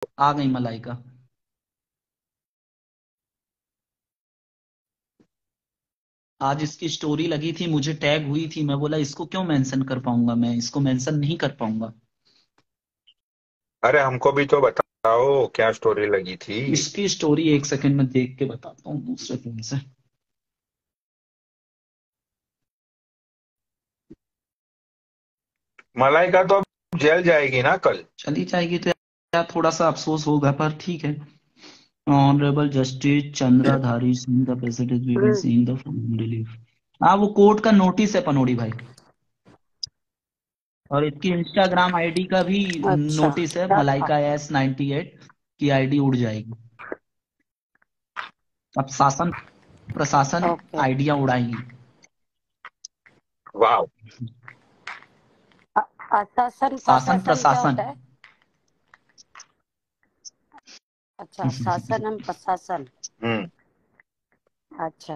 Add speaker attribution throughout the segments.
Speaker 1: आ गई मलाइका। आज इसकी स्टोरी लगी थी, मुझे टैग हुई थी, मैं बोला इसको क्यों मेंशन कर पाऊंगा, मैं इसको मेंशन नहीं कर पाऊंगा।
Speaker 2: अरे हमको भी तो बताओ क्या स्टोरी लगी थी।
Speaker 1: इसकी स्टोरी एक सेकंड में देख के बताता हूँ दूसरे फोन से।
Speaker 2: मलाइका तो अब जेल जाएगी ना कल।
Speaker 1: चली जाएगी तो यार थोड़ा सा अफसोस होगा, पर ठीक है। Honourable justice Chandradhari Singh the president we will
Speaker 3: hmm,
Speaker 1: see in the relief. हाँ, वो कोर्ट का नोटिस है पनोड़ी भाई। और इसकी इंस्टाग्राम आईडी का भी
Speaker 3: अच्छा
Speaker 1: नोटिस है,
Speaker 3: क्या था?
Speaker 1: मलाइका S98 की आईडी उड़ जाएगी। अब शासन प्रशासन
Speaker 3: ओके।
Speaker 1: आइडिया उड़ाएंगी।
Speaker 2: वाह।
Speaker 3: आशासन
Speaker 1: शासन
Speaker 3: प्रशासन क्या
Speaker 1: प्रशासन।
Speaker 3: होता है? अच्छा, शासन हम प्रशासन।
Speaker 2: हम्म।
Speaker 3: अच्छा।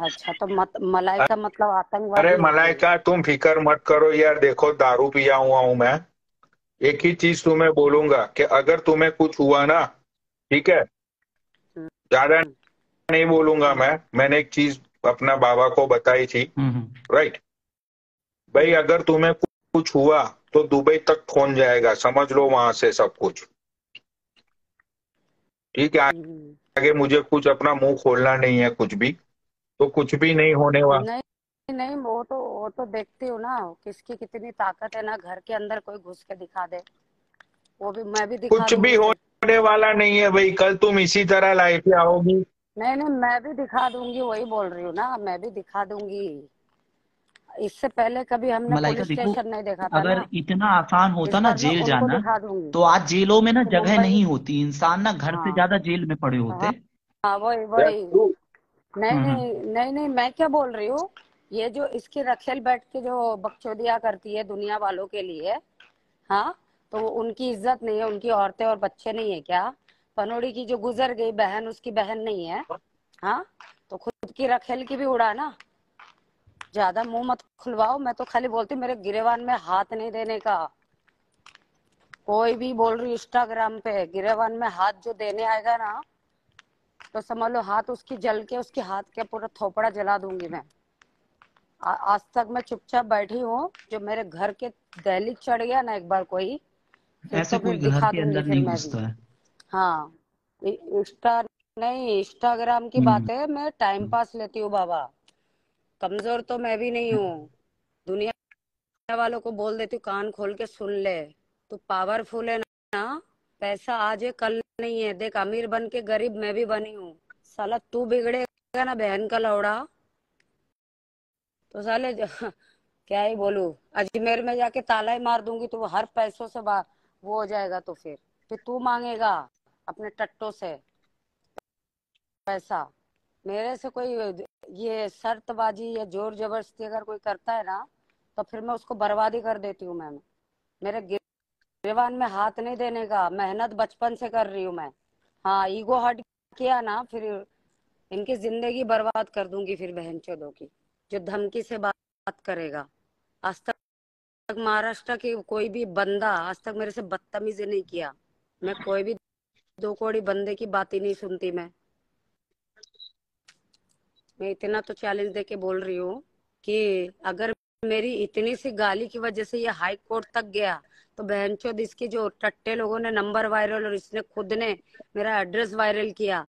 Speaker 3: अच्छा, तो मलाई का मतलब
Speaker 2: अरे
Speaker 3: आतंकवादी हो गई है।
Speaker 2: मलाइका तुम फिक्र मत करो यार, देखो दारू पिया हुआ हूं मैं। एक ही चीज तुम्हें बोलूंगा कि अगर तुम्हें कुछ हुआ ना, ठीक है,
Speaker 3: हम्म,
Speaker 2: ज्यादा नहीं बोलूंगा मैं। मैंने एक चीज अपना बाबा को बताई थी।
Speaker 1: हम्म।
Speaker 2: राइट। भाई
Speaker 3: हम्म,
Speaker 2: अगर तुम्हें कुछ हुआ तो दुबई तक फोन जाएगा, समझ लो वहां से सब कुछ। ठीक है।
Speaker 3: हम्म।
Speaker 2: आगे मुझे कुछ अपना मुंह खोलना नहीं है कुछ भी, तो कुछ भी नहीं होने वाला।
Speaker 3: नहीं नहीं, वो तो देखती हूँ ना, किसकी कितनी ताकत है ना, घर के अंदर कोई घुस के दिखा दे। वो भी मैं भी दिखा
Speaker 2: कुछ भी
Speaker 3: दूंगी फिर।
Speaker 2: होने वाला नहीं है भाई, कल तुम इसी तरह लाइफ पे आओगी।
Speaker 3: नहीं नहीं, मैं भी दिखा दूंगी, वही बोल रही हूँ ना, मैं भी दिखा दूंगी। इससे पहले कभी हमने
Speaker 1: मलाइका
Speaker 3: पुलिस
Speaker 1: देखो,
Speaker 3: स्टेशन नहीं देखा था
Speaker 1: अगर
Speaker 3: ना।
Speaker 1: इतना आसान
Speaker 3: इस
Speaker 1: होता ना
Speaker 3: बार मैं
Speaker 1: जेल
Speaker 3: उनको
Speaker 1: जाना,
Speaker 3: दिखा दूंगी।
Speaker 1: तो आज जेलों में ना
Speaker 3: तो
Speaker 1: जगह
Speaker 3: मुंबई।
Speaker 1: नहीं होती, इंसान ना घर से
Speaker 3: हाँ
Speaker 1: ज्यादा जेल में पड़े
Speaker 3: हाँ
Speaker 1: होते।
Speaker 3: हाँ, वही
Speaker 2: That's
Speaker 3: वही।
Speaker 2: true।
Speaker 3: नहीं
Speaker 1: हम्म।
Speaker 3: नहीं नहीं नहीं, मैं क्या बोल रही हूँ। ये जो इसकी रखेल बैठ के जो बकचोदियां करती है दुनिया वालों के लिए। हाँ। तो वो उनकी इज्जत नहीं है, उनकी औरतें और बच्चे नहीं है क्या? पनोड़ी की जो गुजर गई बहन, उसकी बहन नहीं है? हाँ। तो खुद की रखेल की भी उड़ा ना। ज्यादा मुंह मत खुलवाओ, मैं तो खाली बोलती हूँ, मेरे गिरेवान में हाथ नहीं देने का। कोई भी बोल रही इंस्टाग्राम पे, गिरेवान में हाथ जो देने आएगा ना, तो समझ लो हाथ उसकी जल के, उसके हाथ के पूरा थोपड़ा जला दूंगी मैं। आज तक मैं चुपचाप बैठी हूँ, जो मेरे घर के दहलीज चढ़ गया ना एक बार कोई, फिर
Speaker 1: ऐसे
Speaker 3: तो फिर
Speaker 1: कोई घर
Speaker 3: दिखा
Speaker 1: के
Speaker 3: दूंगी
Speaker 1: अंदर
Speaker 3: फिर
Speaker 1: नहीं
Speaker 3: मैं भी।
Speaker 1: घुसता है।
Speaker 3: हाँ। इंस्टा नहीं, इंस्टाग्राम की
Speaker 1: हम्म।
Speaker 3: बातें मैं टाइम पास लेती हूँ बाबा। कमजोर तो मैं भी नहीं हूँ। दुनिया वालों को बोल देती हूँ, कान खोल के सुन ले। तू पावरफुल है ना। पैसा आज है कल नहीं है, देख अमीर बन के गरीब मैं भी बनी हूँ। साला तू बिगड़ेगा ना बहन का लौड़ा, तो साले क्या ही बोलूं। अजमेर में जाके ताला ही मार दूंगी, तो वो हर पैसों से वो हो जाएगा, तो फिर तू मांगेगा अपने टट्टों से पैसा। मेरे से कोई ये शर्तबाजी या जोर जबरदस्ती अगर कोई करता है ना, तो फिर मैं उसको बर्बादी कर देती हूँ मैं। मेरे गिरबान में हाथ नहीं देने का, मेहनत बचपन से कर रही हूँ मैं। हाँ, ईगो हट किया ना, फिर इनकी जिंदगी बर्बाद कर दूंगी फिर बहन चोदों की। जो धमकी से बात करेगा। आज तक महाराष्ट्र के कोई भी बंदा आज तक मेरे से बदतमीजी नहीं किया। मैं कोई भी दो कौड़ी बंदे की बात ही नहीं सुनती मैं इतना तो चैलेंज दे के बोल रही हूँ कि अगर मेरी इतनी सी गाली की वजह से ये हाई कोर्ट तक गया, तो बहनचोद इसके जो टट्टे लोगों ने नंबर वायरल और इसने खुद ने मेरा एड्रेस वायरल किया,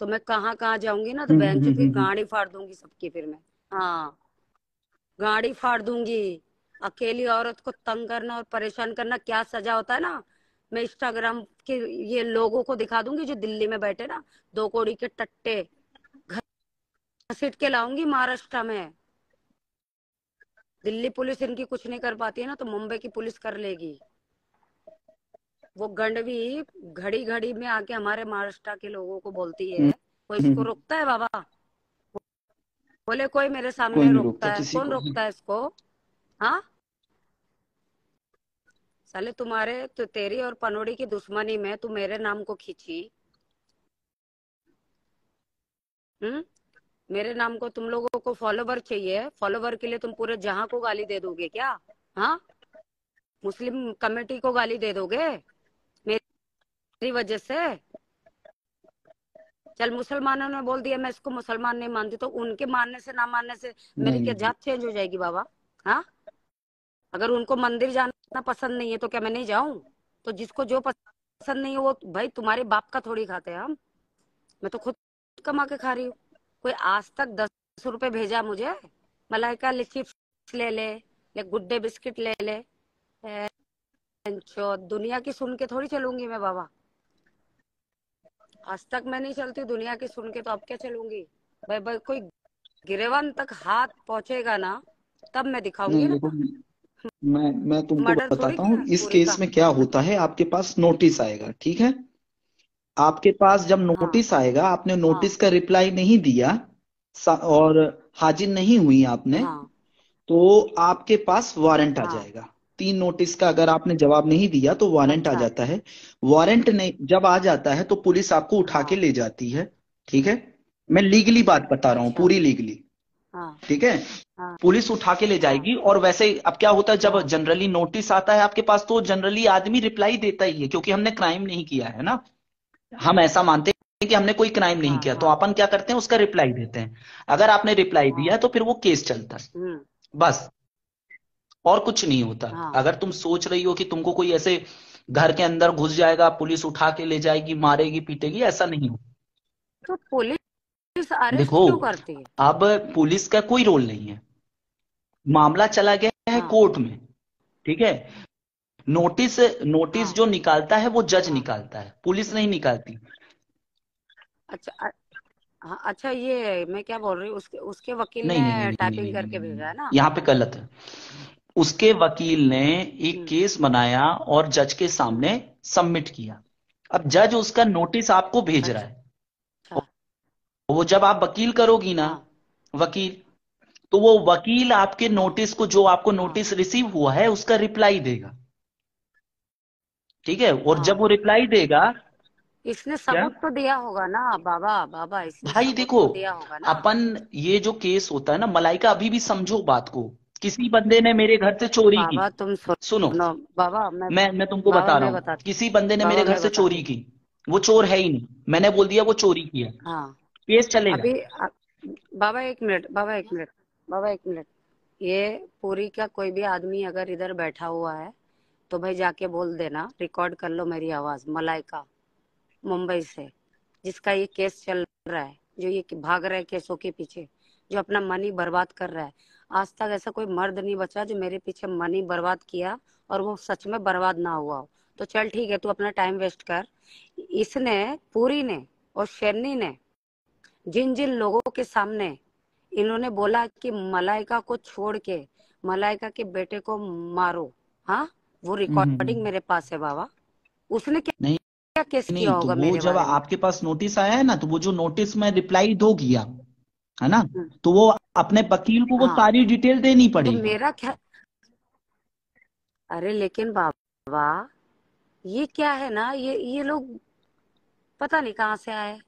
Speaker 3: तो मैं कहाँ कहाँ जाऊंगी ना, तो बहनचोद की
Speaker 1: हम्म।
Speaker 3: गाड़ी फाड़ दूंगी सबकी फिर मैं। हाँ, गाड़ी फाड़ दूंगी। अकेली औरत को तंग करना और परेशान करना क्या सजा होता है ना, मैं इंस्टाग्राम के ये लोगों को दिखा दूंगी जो दिल्ली में बैठे ना, दो कौड़ी के टट्टे, घसीट के लाऊंगी महाराष्ट्र में। दिल्ली पुलिस इनकी कुछ नहीं कर पाती है ना, तो मुंबई की पुलिस कर लेगी। वो गंडवी घड़ी घड़ी में आके हमारे महाराष्ट्र के लोगों को बोलती है, कोई इसको
Speaker 1: हम्म।
Speaker 3: रोकता है बाबा? बोले कोई मेरे
Speaker 1: कोई
Speaker 3: सामने
Speaker 1: नहीं रोकता
Speaker 3: रोकता है?
Speaker 1: किसी
Speaker 3: कौन
Speaker 1: को भी।
Speaker 3: रोकता है इसको? हाँ। साले तुम्हारे तो तेरी और पनोड़ी की दुश्मनी में तू मेरे नाम को खींची। हम्म। मेरे नाम को तुम लोगों को फॉलोवर चाहिए, फॉलोवर के लिए तुम पूरे जहां को गाली दे दोगे क्या? हाँ। मुस्लिम कमेटी को गाली दे दोगे मेरी वजह से? चल मुसलमानों ने बोल दिया मैं इसको मुसलमान नहीं मानती, तो उनके मानने से ना मानने से मेरी
Speaker 1: नहीं
Speaker 3: क्या
Speaker 1: नहीं
Speaker 3: जात चेंज हो जाएगी बाबा? हाँ, अगर उनको मंदिर जाना पसंद नहीं है तो क्या मैं नहीं जाऊं? तो जिसको जो पसंद नहीं है वो भाई तुम्हारे बाप का थोड़ी खाते हैं हम। मैं तो खुद कमा के खा रही हूँ। कोई आज तक 10 रुपए भेजा मुझे? मलाइका ले चिप्स ले ले, गुड्डे बिस्किट ले ले। दुनिया की सुन के थोड़ी चलूंगी मैं बाबा। आज तक मैं नहीं चलती दुनिया की सुन के, तो अब क्या चलूंगी? भाई भाई कोई गिरेवन तक हाथ पहुंचेगा ना तब मैं दिखाऊंगी
Speaker 1: नहीं
Speaker 3: ना।
Speaker 1: देखो, मैं तुमको
Speaker 3: मर्डर थोड़ी
Speaker 1: बताता
Speaker 3: किया
Speaker 1: हूँ
Speaker 3: है
Speaker 1: इस
Speaker 3: पूरी
Speaker 1: केस
Speaker 3: का।
Speaker 1: में क्या होता है। आपके पास नोटिस आएगा, ठीक है? आपके पास जब
Speaker 3: हाँ
Speaker 1: नोटिस आएगा, आपने
Speaker 3: हाँ
Speaker 1: नोटिस का रिप्लाई नहीं दिया और हाजिर नहीं हुई आपने,
Speaker 3: हाँ
Speaker 1: तो आपके पास वारंट आ
Speaker 3: हाँ।
Speaker 1: जाएगा। 3 नोटिस का अगर आपने जवाब नहीं दिया तो वारंट आ
Speaker 3: अच्छा।
Speaker 1: जाता है। वारंट नहीं जब आ जाता है तो पुलिस आपको उठा के
Speaker 3: हाँ।
Speaker 1: ले जाती है, ठीक है? मैं लीगली बात बता रहा हूँ,
Speaker 3: अच्छा।
Speaker 1: पूरी लीगली,
Speaker 3: हाँ
Speaker 1: ठीक है?
Speaker 3: हाँ
Speaker 1: पुलिस उठा के ले
Speaker 3: हाँ
Speaker 1: जाएगी। और वैसे अब क्या होता है, जब
Speaker 3: हाँ
Speaker 1: जनरली नोटिस आता है आपके पास तो जनरली आदमी रिप्लाई देता ही है, क्योंकि हमने क्राइम नहीं किया है ना। हम ऐसा मानते हैं कि हमने कोई क्राइम नहीं
Speaker 3: हाँ
Speaker 1: किया, तो
Speaker 3: हाँ
Speaker 1: अपन क्या करते हैं, उसका रिप्लाई देते हैं। अगर आपने रिप्लाई दिया
Speaker 3: हाँ।
Speaker 1: है तो फिर वो केस चलता है,
Speaker 3: हम्म।
Speaker 1: बस। और कुछ नहीं होता।
Speaker 3: हाँ
Speaker 1: अगर तुम सोच रही हो कि तुमको कोई ऐसे घर के अंदर घुस जाएगा, पुलिस उठा के ले जाएगी, मारेगी पीटेगी, ऐसा नहीं हो।
Speaker 3: तो पुलिस अरेस्ट
Speaker 1: देखो,
Speaker 3: क्यों करती है?
Speaker 1: अब पुलिस का कोई रोल नहीं है। मामला चला गया है
Speaker 3: हाँ
Speaker 1: कोर्ट में, ठीक है? नोटिस नोटिस
Speaker 3: हाँ
Speaker 1: जो निकालता है वो जज
Speaker 3: हाँ।
Speaker 1: निकालता है, पुलिस नहीं निकालती।
Speaker 3: अच्छा हाँ अच्छा, ये मैं क्या बोल रही हूँ, उसके उसके वकील
Speaker 1: नहीं नहीं नहीं
Speaker 3: ने
Speaker 1: नहीं नहीं
Speaker 3: टाइपिंग
Speaker 1: नहीं नहीं
Speaker 3: करके
Speaker 1: नहीं नहीं
Speaker 3: भेजा
Speaker 1: नहीं।
Speaker 3: है ना?
Speaker 1: यहाँ पे गलत है। उसके वकील ने एक
Speaker 3: हम्म
Speaker 1: केस बनाया और जज के
Speaker 3: हम्म।
Speaker 1: सामने सबमिट किया। अब जज उसका नोटिस आपको भेज रहा है।
Speaker 3: अच्छा।
Speaker 1: वो जब आप वकील करोगी ना,
Speaker 3: हाँ
Speaker 1: वकील, तो वो वकील आपके
Speaker 3: हाँ
Speaker 1: नोटिस को, जो आपको
Speaker 3: हाँ
Speaker 1: नोटिस रिसीव हुआ है उसका रिप्लाई देगा, ठीक है? और जब
Speaker 3: हाँ।
Speaker 1: वो रिप्लाई देगा,
Speaker 3: इसने
Speaker 1: क्या?
Speaker 3: सबूत तो दिया होगा ना बाबा? बाबा इसने
Speaker 1: भाई
Speaker 3: सबूत
Speaker 1: देखो,
Speaker 3: तो दिया होगा ना?
Speaker 1: अपन, ये जो केस होता है ना मलाइका, अभी भी समझो बात को। किसी बंदे ने मेरे घर से चोरी की,
Speaker 3: बाबा तुम
Speaker 1: सुनो,
Speaker 3: सुनो। बाबा
Speaker 1: मैं तुमको
Speaker 3: बाबा
Speaker 1: बता रहा
Speaker 3: मैं
Speaker 1: हूं,
Speaker 3: बताती
Speaker 1: किसी बंदे ने मेरे
Speaker 3: बाबा
Speaker 1: घर
Speaker 3: मैं
Speaker 1: से
Speaker 3: बताती
Speaker 1: चोरी की। वो चोर है ही नहीं, मैंने बोल दिया वो चोरी किया,
Speaker 3: हाँ।
Speaker 1: केस चलेगा।
Speaker 3: अभी बाबा एक मिनट, बाबा एक मिनट, बाबा एक मिनट। ये पूरी का कोई भी आदमी अगर इधर बैठा हुआ है तो भाई जाके बोल देना, रिकॉर्ड कर लो मेरी आवाज। मलाइका मुंबई से, जिसका ये केस चल रहा है, जो ये भाग रहा है केसों के पीछे, जो अपना मनी बर्बाद कर रहा है। आज तक ऐसा कोई मर्द नहीं बचा जो मेरे पीछे मनी बर्बाद किया और वो सच में बर्बाद ना हुआ हो। तो चल ठीक है, तू अपना टाइम वेस्ट कर। इसने, पूरी ने और शेरनी ने, जिन जिन लोगों के सामने इन्होंने बोला कि मलाइका को छोड़ के मलाइका के बेटे को मारो, हाँ, वो रिकॉर्डिंग
Speaker 1: हम्म।
Speaker 3: मेरे पास है बाबा। उसने क्या
Speaker 1: नहीं
Speaker 3: क्या केस किया
Speaker 1: नहीं, तो
Speaker 3: होगा
Speaker 1: वो
Speaker 3: मेरे
Speaker 1: जब
Speaker 3: बारे में?
Speaker 1: आपके पास नोटिस आया है ना, तो वो जो नोटिस में रिप्लाई दो किया है ना,
Speaker 3: हम्म,
Speaker 1: तो वो अपने वकील को वो
Speaker 3: हाँ।
Speaker 1: सारी डिटेल देनी
Speaker 3: तो
Speaker 1: पड़ेगी।
Speaker 3: मेरा क्या, अरे लेकिन बाबा ये क्या है ना, ये लोग पता नहीं कहाँ से आए।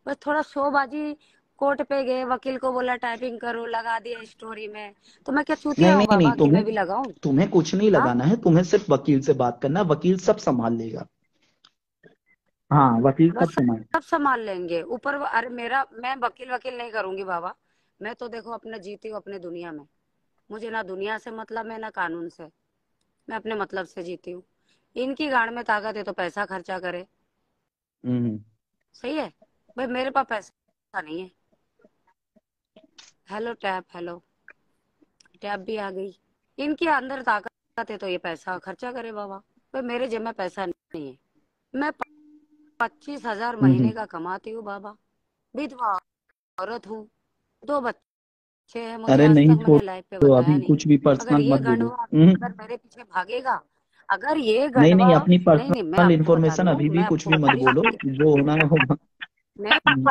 Speaker 3: बस थोड़ा शोबाजी, कोर्ट पे गए, वकील को बोला टाइपिंग करो, लगा दिया स्टोरी में। तो मैं क्या
Speaker 1: नहीं
Speaker 3: चूतिया हूँ
Speaker 1: नहीं नहीं,
Speaker 3: बाबा कि
Speaker 1: तुम्हें
Speaker 3: मैं भी लगाऊं?
Speaker 1: तुम्हें कुछ नहीं
Speaker 3: हाँ,
Speaker 1: लगाना है, तुम्हें सिर्फ वकील से बात करना है, वकील सब संभाल लेगा। हाँ, वकील सब
Speaker 3: बस
Speaker 1: संभाल।
Speaker 3: सब संभाल लेंगे ऊपर। अरे मेरा, मैं वकील वकील नहीं करूंगी बाबा। मैं तो देखो अपने जीती हूँ अपने दुनिया में। मुझे ना दुनिया से मतलब है ना कानून से। मैं अपने मतलब से जीती हूँ। इनकी गाड़ में ताकत है तो पैसा खर्चा करे।
Speaker 1: हम्म।
Speaker 3: सही है? भाई मेरे पास पैसा नहीं है। हेलो टैब, हेलो टैब भी आ गई। इनके अंदर ताकत है तो ये पैसा खर्चा करे बाबा। भाई मेरे जेब में पैसा नहीं है। मैं 25,000
Speaker 1: हम्म।
Speaker 3: महीने का कमाती हूँ बाबा। विधवा औरत हूँ। 2 बच्चे हैं मुझे,
Speaker 1: अरे
Speaker 3: आज
Speaker 1: नहीं,
Speaker 3: तक मैंने लाइफ पे
Speaker 1: छोड़ो,
Speaker 3: बताया
Speaker 1: अभी
Speaker 3: नहीं।
Speaker 1: कुछ भी
Speaker 3: अगर
Speaker 1: पर्सनल
Speaker 3: ये
Speaker 1: मत बोलो।
Speaker 3: गंडवा अगर मेरे पीछे भागेगा, अगर ये
Speaker 1: नहीं
Speaker 3: गंडवा,
Speaker 1: नहीं, अपनी
Speaker 3: नहीं नहीं, मैं
Speaker 1: पर्सनल
Speaker 3: आपको बता
Speaker 1: इंफॉर्मेशन
Speaker 3: रही हूँ,
Speaker 1: अभी भी
Speaker 3: मैं
Speaker 1: कुछ
Speaker 3: आपको
Speaker 1: भी मत
Speaker 3: पुलिस
Speaker 1: बोलो, जो होना है होगा।
Speaker 3: मैं
Speaker 1: हम्म।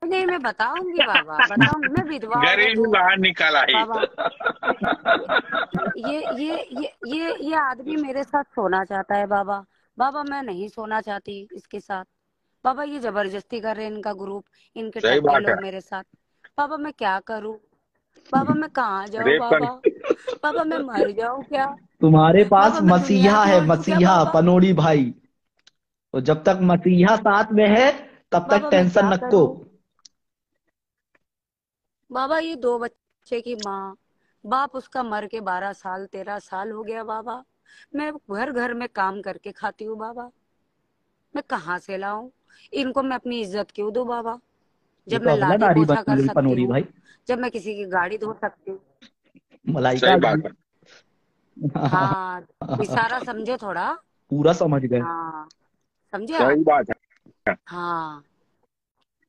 Speaker 3: नहीं, मैं बताऊंगी बाबा, बताऊंगी। मैं विधवा औरत
Speaker 2: गरीबी
Speaker 3: हूँ
Speaker 2: बाहर निकल आई।
Speaker 3: बाबा। ये आदमी मेरे साथ सोना चाहता है बाबा। बाबा मैं नहीं सोना चाहती इसके साथ। बाबा ये जबरदस्ती कर रहे हैं, इनका ग्रुप, इनके
Speaker 2: सही
Speaker 3: टट्टे
Speaker 2: बात है।
Speaker 3: लोग मेरे साथ। बाबा मैं क्या करूं? बाबा मैं कहाँ जाऊँ
Speaker 2: रेप कर।
Speaker 3: बाबा? बाबा मैं मर जाऊँ क्या?
Speaker 1: तुम्हारे पास
Speaker 3: बाबा मैं दुनिया
Speaker 1: मसीहा है,
Speaker 3: छोड़ दूँ क्या
Speaker 1: मसीहा
Speaker 3: बाबा?
Speaker 1: पनोड़ी भाई। तो जब तक मसीहा साथ में है तब तक
Speaker 3: बाबा मैं
Speaker 1: टेंशन
Speaker 3: क्या
Speaker 1: नको।
Speaker 3: करूँ? बाबा ये 2 बच्चे की माँ, बाप उसका मर के 12 साल 13 साल हो गया बाबा। मैं घर घर में काम करके खाती हूँ बाबा। मैं कहाँ से लाऊं? इनको मैं अपनी इज्जत क्यों दूं बाबा?
Speaker 1: ये
Speaker 3: जब
Speaker 1: तो
Speaker 3: मैं
Speaker 1: अवला
Speaker 3: लादी
Speaker 1: नारी
Speaker 3: पोछा
Speaker 1: बन
Speaker 3: कर
Speaker 1: गई
Speaker 3: सकती
Speaker 1: पनोड़ी
Speaker 3: हूँ,
Speaker 1: भाई।
Speaker 3: जब मैं किसी की गाड़ी धो सकती हूँ।
Speaker 1: मलाइका
Speaker 2: सही
Speaker 1: आ
Speaker 2: बात है।
Speaker 1: गई।
Speaker 3: हाँ, इशारा समझे थोड़ा।
Speaker 1: पूरा समझ गए।
Speaker 3: हाँ, समझे आप?
Speaker 2: सही बात है।
Speaker 3: हाँ,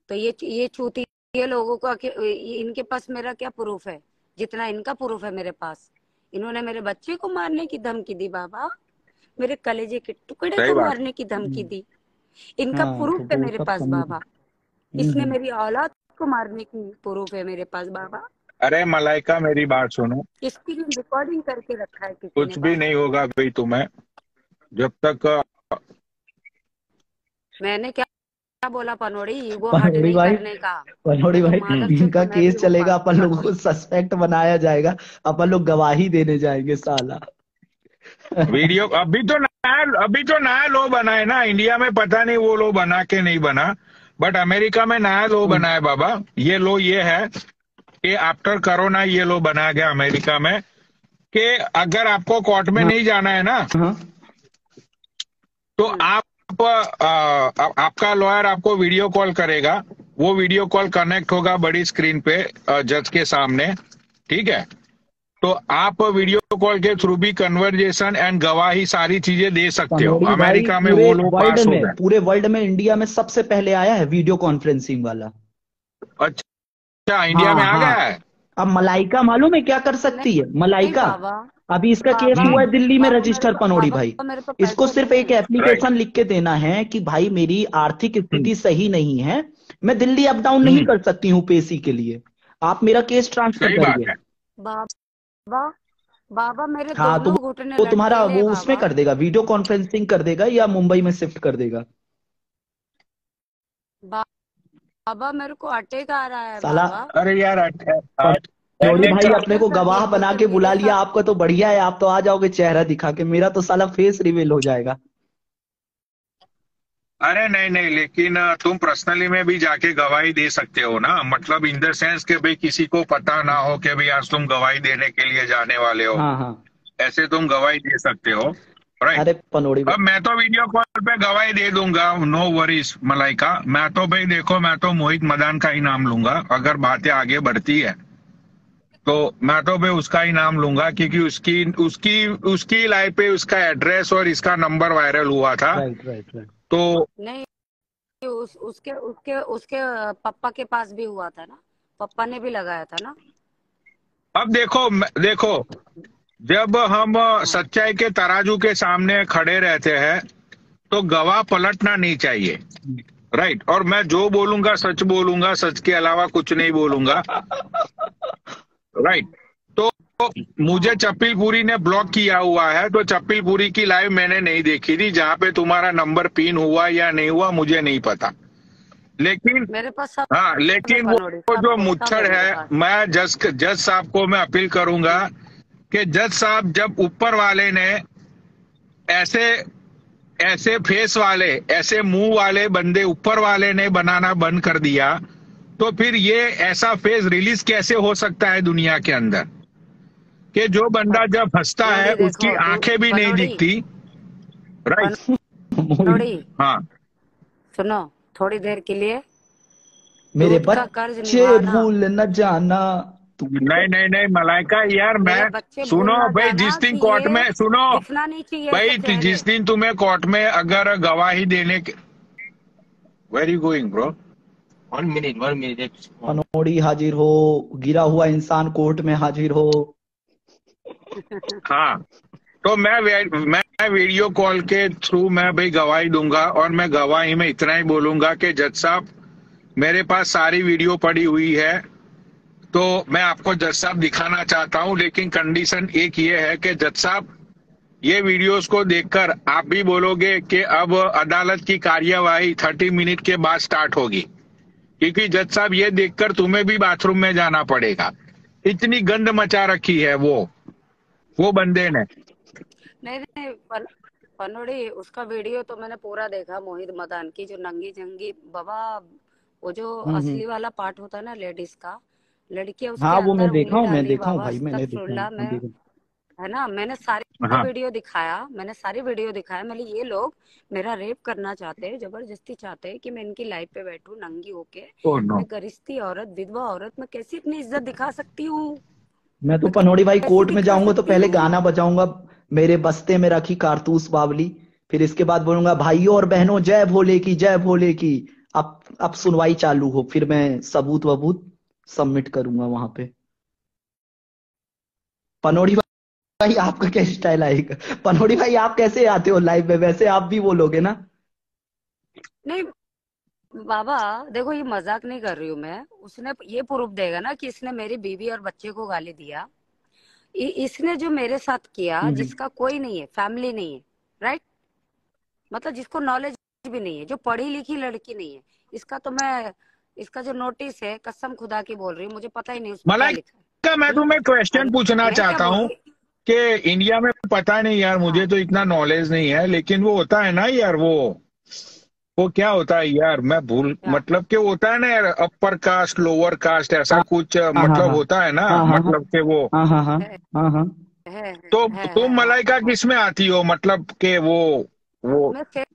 Speaker 3: तो ये चूतिए लोगों का इनके पास मेरा क्या प्रूफ है? जितना इनका प्रूफ है मेरे पास। इन्होंने मेरे बच्चे को मारने की धमकी दी बाबा। मेरे कलेजे के टुकड़े
Speaker 2: सही
Speaker 3: को
Speaker 2: बात
Speaker 3: मारने की धमकी
Speaker 1: हम्म,
Speaker 3: दी। इनका
Speaker 1: हाँ तो
Speaker 3: प्रूफ है
Speaker 1: वो
Speaker 3: मेरे
Speaker 1: सब
Speaker 3: पास
Speaker 1: समझ।
Speaker 3: बाबा। इसने मेरी औलाद को मारने की प्रूफ है मेरे पास बाबा।
Speaker 2: अरे मलाइका मेरी बात सुनो,
Speaker 3: इसकी भी रिकॉर्डिंग करके रखा है किसी ने
Speaker 2: कुछ भी
Speaker 3: बाबा।
Speaker 2: नहीं होगा भाई तुम्हें, जब तक
Speaker 3: मैंने क्या क्या बोला पनोड़ी? ईगो हर्ट
Speaker 1: पनोड़ी
Speaker 3: नहीं
Speaker 1: भाई,
Speaker 3: करने का।
Speaker 1: पनोड़ी
Speaker 3: नहीं तो
Speaker 1: भाई,
Speaker 3: मादरचोद
Speaker 1: इनका
Speaker 3: तो मैं भी
Speaker 1: केस
Speaker 3: हूँ
Speaker 1: चलेगा, अपन लोगों को
Speaker 3: पनोड़ी।
Speaker 1: सस्पेक्ट बनाया जाएगा। अपन लोग गवाही देने जाएंगे साला।
Speaker 2: वीडियो अभी तो नया लॉ बना है ना इंडिया में, पता नहीं वो लॉ बना के नहीं बना, बट अमेरिका में नया लॉ बना है बाबा। ये लॉ ये है कि आफ्टर कोरोना ये लॉ बनाया गया अमेरिका में कि अगर आपको कोर्ट में
Speaker 1: हाँ
Speaker 2: नहीं जाना है ना,
Speaker 1: हाँ।
Speaker 2: तो आपका लॉयर आपको वीडियो कॉल करेगा। वो वीडियो कॉल कनेक्ट होगा बड़ी स्क्रीन पे जज के सामने, ठीक है? तो आप वीडियो कॉल के थ्रू भी कन्वर्जेशन एंड गवाही सारी चीजें दे सकते हो।
Speaker 1: पनोड़ी भाई,
Speaker 2: अमेरिका में
Speaker 1: पूरे
Speaker 2: वो लोग
Speaker 1: वर्ल्ड
Speaker 2: पास हो
Speaker 1: में,
Speaker 2: गए।
Speaker 1: पूरे वर्ल्ड में इंडिया में सबसे पहले आया है वीडियो कॉन्फ्रेंसिंग वाला।
Speaker 2: अच्छा, इंडिया में
Speaker 1: हाँ
Speaker 2: आ
Speaker 1: हाँ।
Speaker 2: गया है।
Speaker 1: अब मलाइका मालूम है क्या कर सकती है
Speaker 3: नहीं
Speaker 1: मलाइका?
Speaker 3: बाबा।
Speaker 1: अभी इसका केस
Speaker 3: बाबा
Speaker 1: हुआ है
Speaker 2: हम्म।
Speaker 1: दिल्ली में
Speaker 3: बाबा मेरे
Speaker 1: रजिस्टर
Speaker 3: को
Speaker 1: पनोड़ी
Speaker 3: बाबा
Speaker 1: भाई।
Speaker 3: मेरे पे
Speaker 1: इसको
Speaker 3: पैसे
Speaker 1: सिर्फ
Speaker 3: नहीं
Speaker 1: एक
Speaker 3: है।
Speaker 2: राइट।
Speaker 1: एप्लीकेशन लिख के देना है कि भाई मेरी आर्थिक
Speaker 2: हम्म।
Speaker 1: स्थिति सही नहीं है, मैं दिल्ली अप डाउन नहीं
Speaker 2: हम्म।
Speaker 1: कर सकती हूँ पेशी के लिए, आप मेरा केस ट्रांसफर
Speaker 2: सही बात
Speaker 1: करिए।
Speaker 2: है।
Speaker 3: बाबा बाबा मेरे
Speaker 1: हाँ तो
Speaker 3: दोनों घुटने
Speaker 1: वो तुम्हारा
Speaker 3: लटकेले
Speaker 1: वो
Speaker 3: हैं
Speaker 1: उसमें
Speaker 3: बाबा।
Speaker 1: कर देगा, वीडियो कॉन्फ्रेंसिंग कर देगा या मुंबई में शिफ्ट कर देगा।
Speaker 3: बाबा मेरे को अटैक आ रहा है
Speaker 1: साला
Speaker 3: बाबा।
Speaker 2: अरे यार
Speaker 1: पनोड़ी
Speaker 2: अटैक
Speaker 1: भाई,
Speaker 2: का
Speaker 1: अपने को
Speaker 3: कर दिए
Speaker 1: गवाह बना
Speaker 3: सोशल
Speaker 1: के बुला
Speaker 3: मीडिया
Speaker 1: लिया,
Speaker 3: सब।
Speaker 1: आपका तो बढ़िया है, आप तो आ जाओगे चेहरा दिखा के, मेरा तो साला फेस रिवील हो जाएगा।
Speaker 2: अरे नहीं नहीं, लेकिन तुम पर्सनली में भी जाके गवाही दे सकते हो ना, मतलब इन द सेंस कि भाई किसी को पता ना हो कि भाई आज तुम गवाही देने के लिए जाने वाले हो,
Speaker 1: हाँ हाँ।
Speaker 2: ऐसे तुम गवाही दे सकते हो। राइट।
Speaker 1: अरे पनोड़ी
Speaker 2: अब मैं तो वीडियो कॉल पे गवाही दे दूंगा, नो वरीज मलाइका। मैं तो भाई देखो, मैं तो मोहित मदान का ही नाम लूंगा अगर बातें आगे बढ़ती है, तो मैं तो भाई उसका ही नाम लूंगा, क्योंकि उसकी उसकी उसकी लाइफ पे उसका एड्रेस और इसका नंबर वायरल हुआ था।
Speaker 1: Right right right.
Speaker 2: तो
Speaker 3: नहीं, उसके उसके उसके पापा के पास भी हुआ था ना। पापा ने भी लगाया था ना।
Speaker 2: अब देखो देखो, जब हम
Speaker 3: हाँ।
Speaker 2: सच्चाई के तराजू के सामने खड़े रहते हैं तो गवाह पलटना नहीं चाहिए। राइट। और मैं जो बोलूंगा सच बोलूंगा, सच के अलावा कुछ नहीं बोलूंगा। राइट। तो मुझे
Speaker 3: हाँ
Speaker 2: चप्पीलपुरी ने ब्लॉक किया हुआ है, तो चप्पीलपुरी की लाइव मैंने नहीं देखी थी, जहां पे तुम्हारा नंबर पिन हुआ या नहीं हुआ मुझे नहीं पता। लेकिन
Speaker 3: मेरे पास सब
Speaker 2: हाँ,
Speaker 3: है
Speaker 2: लेकिन
Speaker 3: पनोड़ी,
Speaker 2: वो जो
Speaker 3: सब है
Speaker 2: मुच्छर
Speaker 3: मेरे
Speaker 2: है,
Speaker 3: पास।
Speaker 2: मैं जज साहब को मैं अपील करूंगा कि जज साहब, जब ऊपर वाले ने ऐसे ऐसे फेस वाले, ऐसे मुंह वाले बंदे ऊपर वाले ने बनाना बंद कर दिया, तो फिर ये ऐसा फेस रिलीज कैसे हो सकता है दुनिया के अंदर, कि जो बंदा जब हंसता है
Speaker 3: पनोड़ी
Speaker 2: उसकी
Speaker 3: देखो तू।
Speaker 2: आंखें भी नहीं
Speaker 3: पनोड़ी
Speaker 2: दिखती। राइट।
Speaker 3: पनोड़ी
Speaker 2: हाँ।
Speaker 3: सुनो, थोड़ी देर के लिए
Speaker 1: मेरे
Speaker 3: दूध का कर्ज
Speaker 1: बच्चे
Speaker 3: निभाना।
Speaker 1: भूल न जाना तू।
Speaker 2: नहीं नहीं नहीं मलाइका यार,
Speaker 3: मेरे
Speaker 2: मैं
Speaker 3: बच्चे
Speaker 2: सुनो
Speaker 3: भूल ना
Speaker 2: भाई,
Speaker 3: जाना
Speaker 2: जिस दिन
Speaker 3: कि
Speaker 2: कोर्ट
Speaker 3: ये
Speaker 2: में सुनो
Speaker 3: दिखना नहीं चाहिए ऐसे
Speaker 2: भाई,
Speaker 3: चेहरे।
Speaker 2: जिस दिन तुम्हें कोर्ट में अगर गवाही देने के, where you going bro?
Speaker 4: 1 minute, 1 minute.
Speaker 1: पनोड़ी हाजिर हो, गिरा हुआ इंसान कोर्ट में हाजिर हो।
Speaker 2: हाँ, तो मैं वीडियो कॉल के थ्रू मैं भाई गवाही दूंगा, और मैं गवाही में इतना ही बोलूंगा कि जज साहब, मेरे पास सारी वीडियो पड़ी हुई है, तो मैं आपको जज साहब दिखाना चाहता हूं, लेकिन कंडीशन एक ये है कि जज साहब, ये वीडियोस को देखकर आप भी बोलोगे कि अब अदालत की कार्यवाही 30 मिनट के बाद स्टार्ट होगी, क्योंकि जज साहब ये देखकर तुम्हें भी बाथरूम में जाना पड़ेगा इतनी गंद मचा रखी है वो बंदे ने।
Speaker 3: नहीं नहीं पनोड़ी, उसका वीडियो तो मैंने पूरा देखा, मोहित मदान की जो नंगी जंगी बाबा, वो जो
Speaker 1: हम्म।
Speaker 3: असली वाला पार्ट होता है ना लेडीज का, लड़कियां उसके
Speaker 1: हाँ वो
Speaker 3: अंदर
Speaker 1: मैं देखा
Speaker 3: उंगली
Speaker 1: हूँ,
Speaker 3: डाल
Speaker 1: मैं
Speaker 3: रही है
Speaker 1: देखा हूँ
Speaker 3: बाबा,
Speaker 1: भाई, मैंने देखा हूँ,
Speaker 3: अस्तगफुरुल्लाह।
Speaker 1: मैं
Speaker 3: मैं,
Speaker 1: देखा।
Speaker 3: है ना, मैंने सारी
Speaker 2: हाँ।
Speaker 3: वीडियो दिखाया, मैंने सारी वीडियो दिखाया। मैंने ये लोग मेरा रेप करना चाहते हैं, जबरदस्ती चाहते हैं कि मैं इनकी लाइफ पे बैठूं नंगी होके।
Speaker 2: Oh no.
Speaker 3: मैं गरिश्ती औरत, विधवा औरत, मैं कैसे अपनी इज्जत दिखा सकती हूँ?
Speaker 1: मैं तो
Speaker 3: मैं
Speaker 1: पनौड़ी भाई
Speaker 3: कैसे
Speaker 1: कोर्ट में
Speaker 3: दिखा
Speaker 1: जाऊंगा तो
Speaker 3: सकती
Speaker 1: पहले
Speaker 3: हूँ?
Speaker 1: गाना बजाऊंगा, मेरे बस्ते में रखी कारतूस बावली। फिर इसके बाद बोलूंगा भाइयों और बहनों जय भोले की, जय भोले की। अब सुनवाई चालू हो, फिर मैं सबूत वबूत सबमिट करूंगा वहां पे। पनौड़ी भाई आपका क्या स्टाइल आएगा? पनौड़ी भाई आप कैसे आते हो लाइव में? वैसे आप भी बोलोगे ना?
Speaker 3: नहीं बाबा, देखो ये मजाक नहीं कर रही हूँ मैं। उसने ये प्रूफ देगा ना कि इसने मेरी बीवी और बच्चे को गाली दिया। इसने जो मेरे साथ किया,
Speaker 1: हम्म।
Speaker 3: जिसका कोई नहीं है, फैमिली नहीं है, राइट, मतलब जिसको नॉलेज भी नहीं है, जो पढ़ी लिखी लड़की नहीं है, इसका तो मैं, इसका जो नोटिस है, कसम खुदा की बोल रही हूँ, मुझे पता ही नहीं उसमें क्या लिखा है।
Speaker 2: मलाइका, मैं तुम्हें क्वेश्चन पूछना
Speaker 3: मैं क्या
Speaker 2: चाहता
Speaker 3: बोल
Speaker 2: हूँ
Speaker 3: रही?
Speaker 2: कि इंडिया में, पता नहीं यार, मुझे
Speaker 3: हाँ
Speaker 2: तो इतना नॉलेज नहीं है, लेकिन वो होता है ना यार, वो क्या होता है यार, मैं भूल,
Speaker 3: क्या?
Speaker 2: मतलब कि होता है ना यार, अपर कास्ट लोअर कास्ट ऐसा
Speaker 1: हाँ
Speaker 2: कुछ,
Speaker 1: हाँ हाँ
Speaker 2: मतलब
Speaker 1: हाँ
Speaker 2: होता है ना,
Speaker 1: हाँ हाँ
Speaker 2: मतलब कि वो।
Speaker 1: हाँ हाँ हाँ
Speaker 3: है
Speaker 1: हाँ हाँ।
Speaker 3: है
Speaker 2: तो तुम
Speaker 3: है
Speaker 2: मलाइका
Speaker 3: हाँ।
Speaker 2: किस में आती हो, मतलब कि वो
Speaker 3: मैं शेख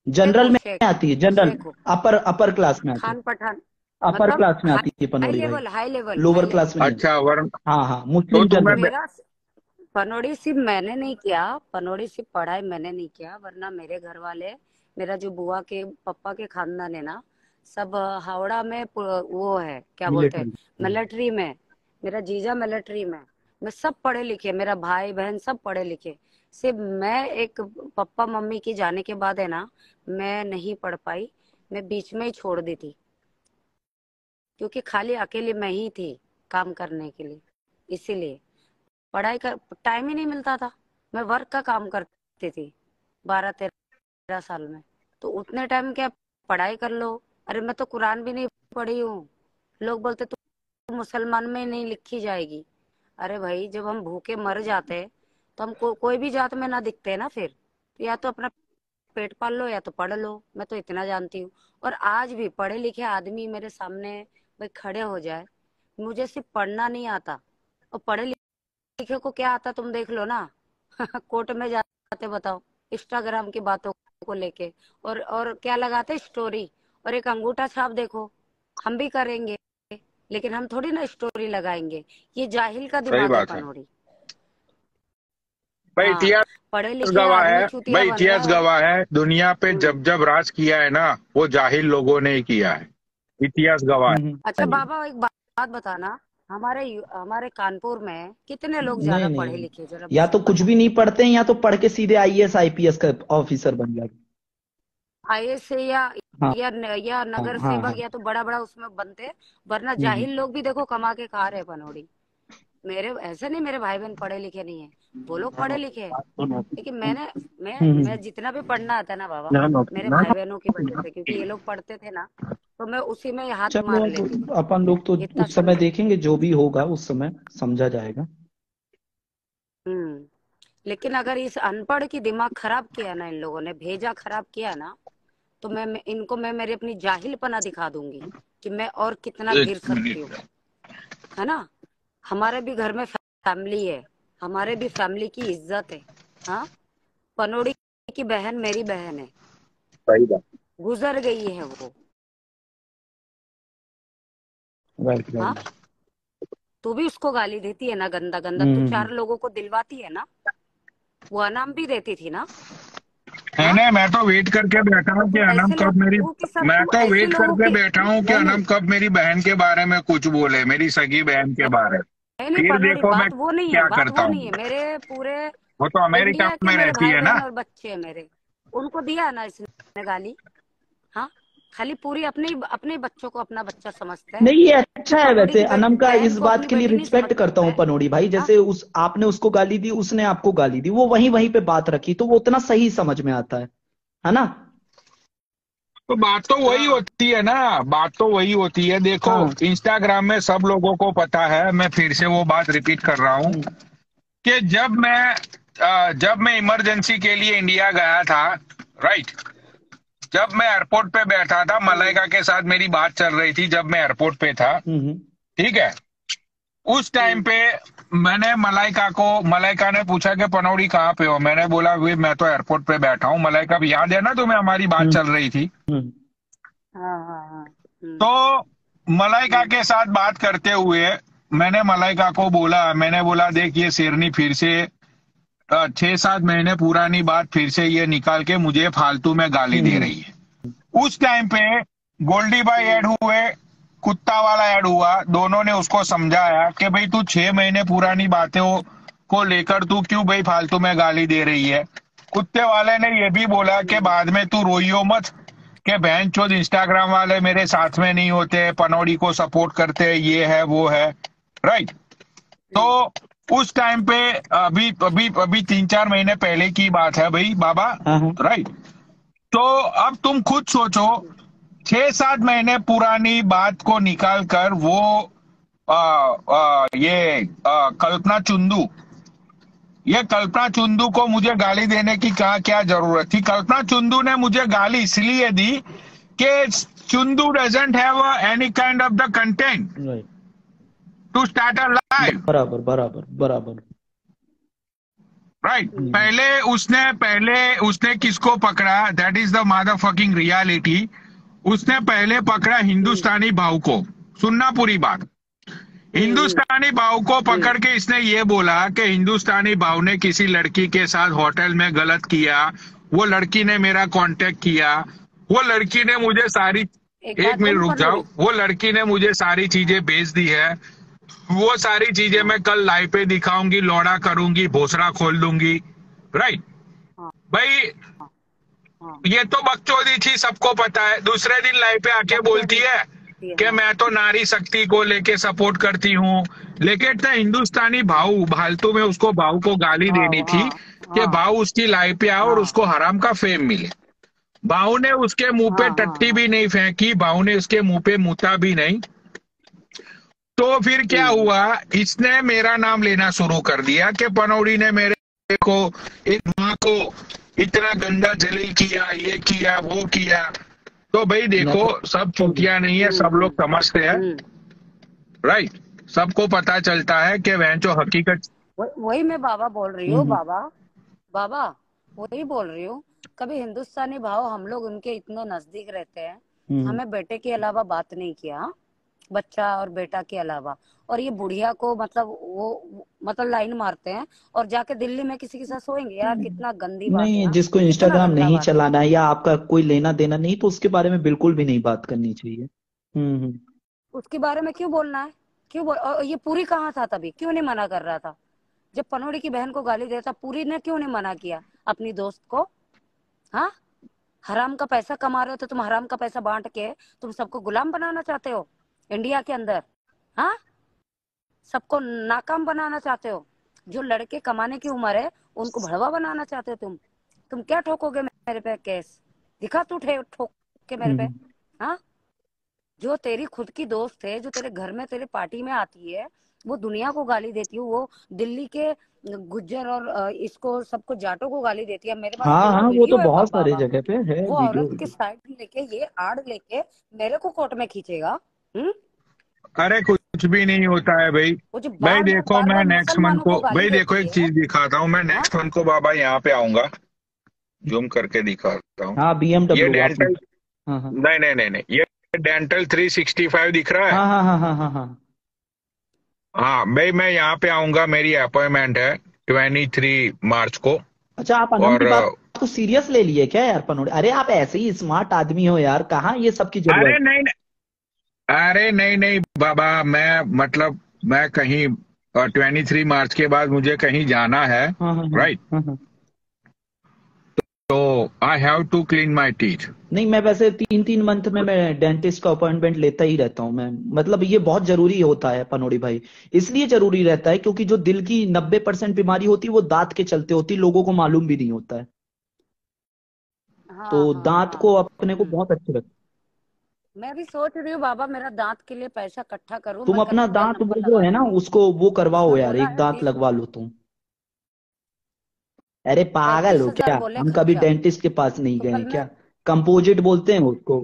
Speaker 1: जनरल
Speaker 3: हूँ,
Speaker 1: में
Speaker 3: शेख,
Speaker 1: आती है,
Speaker 3: मैं
Speaker 1: जनरल।
Speaker 3: शेख हूँ।
Speaker 1: अपर अपर क्लास में आती है।
Speaker 3: खान पठान,
Speaker 1: अपर
Speaker 3: मतलब
Speaker 1: क्लास में आती है
Speaker 3: हाई
Speaker 1: पनौड़ी भाई।
Speaker 3: Level, high level, high
Speaker 1: lower
Speaker 3: level.
Speaker 1: Class में नहीं।
Speaker 2: अच्छा वर्ण।
Speaker 1: हाँ हाँ,
Speaker 2: तो
Speaker 1: मुस्लिम
Speaker 2: तुम्हें
Speaker 1: जनरल।
Speaker 3: मेरा पनोड़ी सिर्फ मैंने नहीं किया, पनोड़ी सिर्फ पढ़ाई मैंने नहीं किया, वरना मेरे घर वाले, मेरा जो बुआ के पापा के खानदान है ना, सब हावड़ा में वो है, क्या बोलते हैं,
Speaker 1: मिलिट्री।
Speaker 3: मिलिट्री में। मेरा जीजा मिलिट्री में। मैं सब पढ़े लिखे, मेरा भाई बहन सब पढ़े लिखे। सिर्फ मैं एक, पापा मम्मी की जाने के बाद है ना, मैं नहीं पढ़ पाई। मैं बीच में ही छोड़ दी थी, क्योंकि खाली अकेले मैं ही थी काम करने के लिए, इसीलिए पढ़ाई का टाइम ही नहीं मिलता था। मैं वर्क का काम करती थी 12-13 साल में, तो उतने टाइम क्या पढ़ाई कर लो? अरे मैं तो कुरान भी नहीं पढ़ी हूँ। लोग बोलते तू मुसलमान में नहीं लिखी जाएगी। अरे भाई, जब हम भूखे मर जाते हैं तो हम कोई भी जात में ना दिखते हैं ना फिर। तो या तो अपना पेट पाल लो या तो पढ़ लो, मैं तो इतना जानती हूँ। और आज भी पढ़े लिखे आदमी मेरे सामने भाई खड़े हो जाए, मुझे सिर्फ पढ़ना नहीं आता, और पढ़े लिखे को क्या आता तुम देख लो ना। कोर्ट में जाते बताओ, इंस्टाग्राम की बातों को लेके, और क्या लगाते स्टोरी, और एक अंगूठा छाप देखो, हम भी करेंगे, लेकिन हम थोड़ी ना स्टोरी लगाएंगे। ये जाहिल का
Speaker 2: सही
Speaker 3: दिमाग है
Speaker 2: बात है
Speaker 3: पनोड़ी।
Speaker 2: भाई।
Speaker 3: हाँ,
Speaker 2: इतिहास
Speaker 3: पढ़े लिखे
Speaker 2: गवाह
Speaker 3: आदमी
Speaker 2: है
Speaker 3: चूतिया
Speaker 2: भाई,
Speaker 3: बन रहा
Speaker 2: इतिहास
Speaker 3: है। और
Speaker 2: गवाह है, दुनिया पे
Speaker 3: हम्म,
Speaker 2: जब जब राज किया है ना, वो जाहिल लोगों ने ही किया है। इतिहास गवाह है।
Speaker 3: अच्छा बाबा, एक बात बताना, हमारे कानपुर में कितने लोग
Speaker 1: नहीं
Speaker 3: ज्यादा पढ़े
Speaker 1: नहीं,
Speaker 3: लिखे, जरा
Speaker 1: या तो कुछ
Speaker 3: बता।
Speaker 1: भी नहीं पढ़ते हैं, या तो पढ़ के सीधे आईएएस आईपीएस का ऑफिसर बन जाते
Speaker 3: आईएएस से
Speaker 1: हैं। हाँ
Speaker 3: या
Speaker 1: हाँ
Speaker 3: नगर
Speaker 1: हाँ
Speaker 3: सेवक,
Speaker 1: हाँ।
Speaker 3: या तो बड़ा बड़ा उसमें बनते हैं। वरना
Speaker 1: हम्म।
Speaker 3: जाहिल लोग भी देखो कमा के खा रहे हैं पनौड़ी। मेरे ऐसे नहीं, मेरे भाई बहन पढ़े लिखे नहीं है, वो लोग पढ़े लिखे हैं। लेकिन मैं जितना भी पढ़ना आता है ना बाबा, मेरे भाई बहनों की वजह से, क्योंकि ये लोग पढ़ते थे ना, तो मैं उसी में हाथ
Speaker 1: चलो,
Speaker 3: मार लेती थी।
Speaker 1: अब अपन लोग तो
Speaker 3: इतना
Speaker 1: उस समय
Speaker 3: समझो।
Speaker 1: देखेंगे, जो भी होगा उस समय समझा जाएगा।
Speaker 3: हम्म। लेकिन अगर इस अनपढ़ की दिमाग खराब किया ना, इन लोगों ने भेजा खराब किया ना, तो इनको मैं मेरी अपनी जाहिलपना दिखा दूंगी कि मैं और कितना गिर
Speaker 2: एक
Speaker 3: सकती हूँ,
Speaker 2: मिनट
Speaker 3: है ना। हमारे भी घर में फैमिली है, हमारे भी फैमिली की इज्जत है। हाँ, पनोड़ी की बहन मेरी बहन है,
Speaker 2: सही बात।
Speaker 3: गुजर गई है वो।
Speaker 1: राइट
Speaker 3: हाँ,
Speaker 1: राइट।
Speaker 3: तू भी उसको गाली देती है ना, गंदा गंदा, तू
Speaker 1: हम्म।
Speaker 3: 4 लोगों को दिलवाती है ना, वो अनाम भी देती थी ना।
Speaker 2: है
Speaker 3: हाँ,
Speaker 2: ना, मैं तो वेट करके बैठा
Speaker 3: तो
Speaker 2: हूँ कि अनम कब मेरी, मैं
Speaker 3: तू
Speaker 2: तो
Speaker 3: ऐसे
Speaker 2: वेट
Speaker 3: लोगों
Speaker 2: करके
Speaker 3: की,
Speaker 2: बैठा हूँ कि
Speaker 3: नहीं नहीं,
Speaker 2: अनम कब मेरी बहन के बारे में कुछ बोले, मेरी सगी बहन के बारे में।
Speaker 3: नहीं नहीं
Speaker 2: फिर
Speaker 3: पनोड़ी,
Speaker 2: देखो मैं
Speaker 3: बात वो नहीं है,
Speaker 2: क्या
Speaker 3: बात
Speaker 2: करता
Speaker 3: वो
Speaker 2: हूँ।
Speaker 3: नहीं है। मेरे पूरे
Speaker 2: वो तो अमेरिका
Speaker 3: इंडिया के
Speaker 2: में
Speaker 3: मेरे
Speaker 2: रहती
Speaker 3: भाई
Speaker 2: है ना।
Speaker 3: बहन और बच्चे हैं मेरे, उनको दिया ना इसने गाली। हाँ, खाली पूरी अपने अपने बच्चों को अपना बच्चा समझता है।
Speaker 1: नहीं, ये अच्छा है
Speaker 3: पनोड़ी
Speaker 1: वैसे,
Speaker 3: की
Speaker 1: अनम का
Speaker 3: बहन
Speaker 1: इस
Speaker 3: को
Speaker 1: बात
Speaker 3: अपनी
Speaker 1: के लिए
Speaker 3: बेटी नहीं
Speaker 1: रिस्पेक्ट करता
Speaker 3: समझता
Speaker 1: हूँ
Speaker 3: है।
Speaker 1: पनोड़ी भाई।
Speaker 3: हाँ,
Speaker 1: जैसे उस आपने उसको गाली दी, उसने आपको गाली दी, वो वहीं वहीं पे बात रखी, तो वो उतना सही समझ में आता है ना?
Speaker 2: तो बात तो वही
Speaker 3: हाँ
Speaker 2: होती है ना, बात तो वही होती है। देखो,
Speaker 1: हाँ।
Speaker 2: इंस्टाग्राम में सब लोगों को पता है, मैं फिर से वो बात रिपीट कर रहा हूँ
Speaker 1: हम्म
Speaker 2: कि जब मैं इमरजेंसी के लिए इंडिया गया था, राइट, जब मैं एयरपोर्ट पे बैठा था,
Speaker 3: हम्म
Speaker 2: मलाइका के साथ मेरी बात चल रही थी जब मैं एयरपोर्ट पे था,
Speaker 1: हम्म
Speaker 2: ठीक है। उस टाइम
Speaker 3: हम्म
Speaker 2: पे मैंने मलाइका ने पूछा कि पनौड़ी कहाँ पे हो। मैंने बोला वे मैं तो एयरपोर्ट पे बैठा हूँ। मलाइका, भी याद है ना तुम्हें हमारी बात
Speaker 1: हम्म
Speaker 2: चल रही थी।
Speaker 1: हम्म
Speaker 3: हाँ हाँ हाँ
Speaker 2: तो मलाइका
Speaker 3: हम्म
Speaker 2: के साथ बात करते हुए मैंने मलाइका को बोला, मैंने बोला देख ये शेरनी फिर से 6-7 महीने पुरानी बात फिर से ये निकाल के मुझे फालतू में गाली दे
Speaker 1: हम्म
Speaker 2: रही है। उस टाइम पे गोल्डी भाई ऐड
Speaker 3: हम्म
Speaker 2: हुए, कुत्ता वाला ऐड हुआ, दोनों ने उसको समझाया कि भाई तू 6 महीने पुरानी बातों को लेकर तू क्यों भाई फालतू में गाली दे रही है। कुत्ते वाले ने ये भी बोला कि
Speaker 3: हम्म
Speaker 2: बाद में तू रोइयो मत कि बहन चोद इंस्टाग्राम वाले मेरे साथ में नहीं होते, पनौड़ी को सपोर्ट करते, ये है वो है, राइट।
Speaker 3: हम्म
Speaker 2: तो उस टाइम पे अभी अभी अभी 3-4 महीने पहले की बात है भाई बाबा,
Speaker 1: हाँ हाँ।
Speaker 2: राइट। तो अब तुम खुद सोचो, 6-7 महीने पुरानी बात को निकाल कर वो कल्पना चुंदू को मुझे गाली देने की क्या जरूरत थी। कल्पना चुंदू ने मुझे गाली इसलिए दी कि Chundu doesn't have any kind of the content
Speaker 1: right.
Speaker 2: To start a live,
Speaker 1: बराबर बराबर बराबर।
Speaker 2: राइट।
Speaker 3: हम्म
Speaker 2: पहले उसने किसको पकड़ा, that is the mother fucking reality. उसने पहले पकड़ा
Speaker 3: हम्म
Speaker 2: हिंदुस्तानी भाव को। सुनना पूरी बात।
Speaker 3: हम्म
Speaker 2: हिंदुस्तानी भाव को
Speaker 3: हम्म
Speaker 2: पकड़ के इसने ये बोला कि हिंदुस्तानी भाव ने किसी लड़की के साथ होटल में गलत किया, वो लड़की ने मेरा कांटेक्ट किया, वो लड़की ने मुझे सारी,
Speaker 3: एक
Speaker 2: एक
Speaker 3: बात
Speaker 2: मिनट
Speaker 3: बोलूं
Speaker 2: रुक जाओ,
Speaker 3: पनौड़ी।
Speaker 2: वो लड़की ने मुझे सारी चीजें भेज दी है। वो सारी चीजें
Speaker 3: हाँ
Speaker 2: मैं कल लाइव पे दिखाऊंगी, लौड़ा करूंगी, भोसड़ा खोल दूंगी, राइट।
Speaker 3: हाँ
Speaker 2: भाई
Speaker 3: हाँ हाँ
Speaker 2: ये तो बकचोदी थी, सबको पता है। दूसरे दिन लाइव पे आके बोलती
Speaker 3: बकचोदी
Speaker 2: है
Speaker 3: थी,
Speaker 2: कि
Speaker 3: हाँ
Speaker 2: मैं तो नारी शक्ति को लेके सपोर्ट करती हूँ, लेकिन इतना हिंदुस्तानी भाऊ फालतू में उसको भाऊ को गाली
Speaker 3: भाव
Speaker 2: देनी
Speaker 3: हाँ
Speaker 2: थी कि
Speaker 3: हाँ
Speaker 2: भाऊ उसकी लाइव पे आओ और
Speaker 3: हाँ
Speaker 2: उसको हराम का फेम मिले। भाऊ ने उसके मुंह पे
Speaker 3: हाँ हाँ
Speaker 2: टट्टी
Speaker 3: हाँ
Speaker 2: भी नहीं फेंकी, भाऊ ने उसके मुंह पे मूता भी नहीं। तो फिर क्या
Speaker 3: हम्म
Speaker 2: हुआ, इसने मेरा नाम लेना शुरू कर दिया कि पनौड़ी ने मेरे को, एक माँ को इतना गंदा जलील किया, ये किया वो किया। तो भाई देखो, सब
Speaker 1: नेपोटिज्म।
Speaker 2: चूतिया नहीं है, सब लोग
Speaker 3: हम्म
Speaker 2: समझते हैं,
Speaker 3: हम्म
Speaker 2: राइट। सबको पता चलता है कि वह जो हकीकत।
Speaker 3: वही मैं बाबा बोल रही हूँ
Speaker 1: हम्म
Speaker 3: बाबा। बाबा वही बोल रही हूँ। कभी हिंदुस्तानी भाव हम लोग उनके इतने नजदीक रहते हैं,
Speaker 1: हम्म
Speaker 3: हमें बेटे के अलावा बात नहीं किया, बच्चा और बेटा के अलावा। और ये बुढ़िया को मतलब वो मतलब लाइन मारते हैं और जाके दिल्ली में किसी के साथ सोएंगे। यार कितना गंदी बात है
Speaker 1: नहीं,
Speaker 3: ना,
Speaker 1: जिसको
Speaker 3: कितना
Speaker 1: इंस्टाग्राम
Speaker 3: गंदा
Speaker 1: नहीं
Speaker 3: बात है।
Speaker 1: चलाना है या आपका कोई लेना देना नहीं तो उसके बारे में बिल्कुल भी नहीं बात करनी चाहिए। हम्म।
Speaker 3: उसके बारे में क्यों बोलना है, और ये पूरी कहाँ था तभी, क्यों नहीं मना कर रहा था जब पनौड़ी की बहन को गाली देता? पूरी ने क्यों नहीं मना किया अपनी दोस्त को? हाँ, हराम का पैसा कमा रहे हो तो तुम हराम का पैसा बांट के तुम सबको गुलाम बनाना चाहते हो इंडिया के अंदर। हाँ, सबको नाकाम बनाना चाहते हो। जो लड़के कमाने की उम्र है उनको भड़वा बनाना चाहते हो तुम क्या ठोकोगे मेरे पे केस? दिखा तू ठोक के मेरे पे।
Speaker 1: हम्म।
Speaker 3: हाँ, जो तेरी खुद की दोस्त है, जो तेरे घर में तेरे पार्टी में आती है, वो दुनिया को गाली देती है, वो दिल्ली के गुज्जर और इसको सबको जाटों को गाली देती है। मेरे पास
Speaker 1: हाँ
Speaker 3: पूरा
Speaker 1: हाँ, वो तो
Speaker 3: वीडियो है
Speaker 1: बहुत सारे
Speaker 3: बाबा।
Speaker 1: जगह पे है
Speaker 3: वो
Speaker 1: वीडियो
Speaker 3: औरत के
Speaker 1: वीडियो।
Speaker 3: साइड लेके, ये आड़ लेके मेरे को कोर्ट में खींचेगा। हम्म
Speaker 2: अरे कुछ भी नहीं होता है भाई।
Speaker 3: वो जो
Speaker 2: भाई
Speaker 3: बार
Speaker 2: देखो,
Speaker 3: बार
Speaker 2: मैं
Speaker 3: बार
Speaker 2: नेक्स्ट मंथ
Speaker 3: मुसलमानों
Speaker 2: को,
Speaker 3: को गाली
Speaker 2: भाई देखो
Speaker 3: देती
Speaker 2: एक
Speaker 3: है।
Speaker 2: चीज दिखाता हूँ, मैं
Speaker 3: हाँ
Speaker 2: नेक्स्ट मंथ को बाबा यहाँ पे आऊंगा, जूम करके दिखाता हूँ।
Speaker 1: हाँ,
Speaker 2: ये
Speaker 1: BMW आपने।
Speaker 2: डेंटल,
Speaker 1: हाँ हाँ
Speaker 2: नहीं नहीं नहीं नहीं, ये डेंटल 365 दिख रहा है।
Speaker 1: हाँ हाँ हाँ हाँ हाँ हाँ।
Speaker 2: हाँ भाई, मैं यहाँ पे आऊंगा, मेरी अपॉइंटमेंट है 23 मार्च को।
Speaker 1: अच्छा, आप अनम
Speaker 2: और
Speaker 1: की बात को सीरियस ले लिए क्या यार पनोड़े? अरे आप ऐसे ही स्मार्ट आदमी हो यार, कहाँ ये सब की
Speaker 2: अरे
Speaker 1: जरूरत?
Speaker 2: नहीं नहीं, अरे नहीं नहीं बाबा, मैं मतलब मैं कहीं 23 मार्च के बाद मुझे कहीं जाना है,
Speaker 1: हाँ हाँ हाँ
Speaker 2: राइट।
Speaker 1: हाँ हाँ।
Speaker 2: तो I have to clean my teeth.
Speaker 1: नहीं, मैं वैसे 3-3 मंथ में मैं डेंटिस्ट का अपॉइंटमेंट लेता ही रहता हूँ मैं। मतलब ये बहुत जरूरी होता है पनोड़ी भाई। इसलिए जरूरी रहता है क्योंकि जो दिल की 90% बीमारी होती है वो दांत के चलते होती है, लोगों को मालूम भी नहीं होता है।
Speaker 3: हाँ
Speaker 1: तो
Speaker 3: हाँ
Speaker 1: दांत
Speaker 3: हाँ।
Speaker 1: को अपने को बहुत अच्छे लगते।
Speaker 3: मैं भी सोच रही हूँ बाबा, मेरा दांत के लिए पैसा इकट्ठा करूँ।
Speaker 1: तुम
Speaker 3: मैं कल
Speaker 1: अपना
Speaker 3: कल
Speaker 1: दांत
Speaker 3: नंबर
Speaker 1: वो जो
Speaker 3: लगा
Speaker 1: है ना
Speaker 3: दूंगी।
Speaker 1: उसको वो करवाओ
Speaker 3: उसने
Speaker 1: यार,
Speaker 3: बोला
Speaker 1: एक
Speaker 3: है
Speaker 1: दांत
Speaker 3: 30,
Speaker 1: लगवा लो तुम। अरे पागल हो
Speaker 3: 35,000
Speaker 1: क्या,
Speaker 3: बोले
Speaker 1: हम कभी
Speaker 3: खर्चा।
Speaker 1: डेंटिस्ट के पास नहीं
Speaker 3: तो
Speaker 1: गए
Speaker 3: कल
Speaker 1: हैं
Speaker 3: मैं,
Speaker 1: क्या? कंपोजिट बोलते हैं उसको।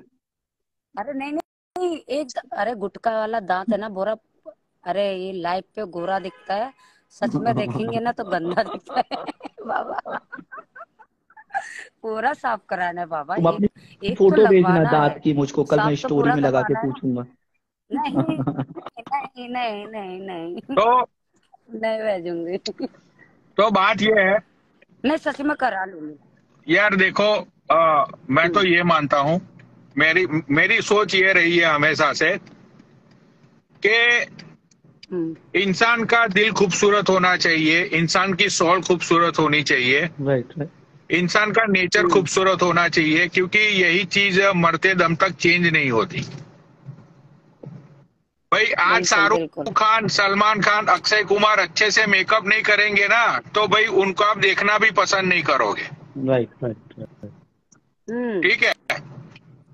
Speaker 3: अरे नहीं नहीं नहीं, अरे गुटका वाला दांत है ना बोरा। अरे ये लाइव पे गोरा दिखता है, सच में देखेंगे ना तो गंदा दिखता है बाबा। पूरा साफ कराना है बाबा।
Speaker 1: तुम
Speaker 3: एक
Speaker 1: अपनी
Speaker 3: एक तो
Speaker 1: फोटो भेजना
Speaker 3: लगवाना है।
Speaker 1: दांत की मुझको, कल मैं
Speaker 3: साफ तो
Speaker 1: स्टोरी
Speaker 3: पूरा
Speaker 1: में लगा के
Speaker 3: करवाना है।
Speaker 1: पूछूंगा।
Speaker 3: नहीं नहीं नहीं नहीं नहीं,
Speaker 2: तो
Speaker 3: नहीं भेजूंगी।
Speaker 2: बात ये है
Speaker 3: नहीं सच में करा लूंगी।
Speaker 2: यार, देखो, मैं तो
Speaker 3: हम्म
Speaker 2: ये मानता हूँ, मेरी मेरी सोच ये रही है हमेशा से कि
Speaker 3: हम्म।
Speaker 2: इंसान का दिल खूबसूरत होना चाहिए, इंसान की सोल खूबसूरत होनी चाहिए,
Speaker 1: राइट राइट।
Speaker 2: इंसान का नेचर
Speaker 3: हम्म।
Speaker 2: खूबसूरत होना चाहिए, क्योंकि यही चीज मरते दम तक चेंज नहीं होती। भाई आज
Speaker 3: बिल्कुल बिल्कुल।
Speaker 2: शाहरुख खान, सलमान खान, अक्षय कुमार अच्छे से मेकअप नहीं करेंगे ना, तो भाई उनको आप देखना भी पसंद नहीं करोगे।
Speaker 1: Right right right.
Speaker 3: हम्म।
Speaker 2: ठीक है।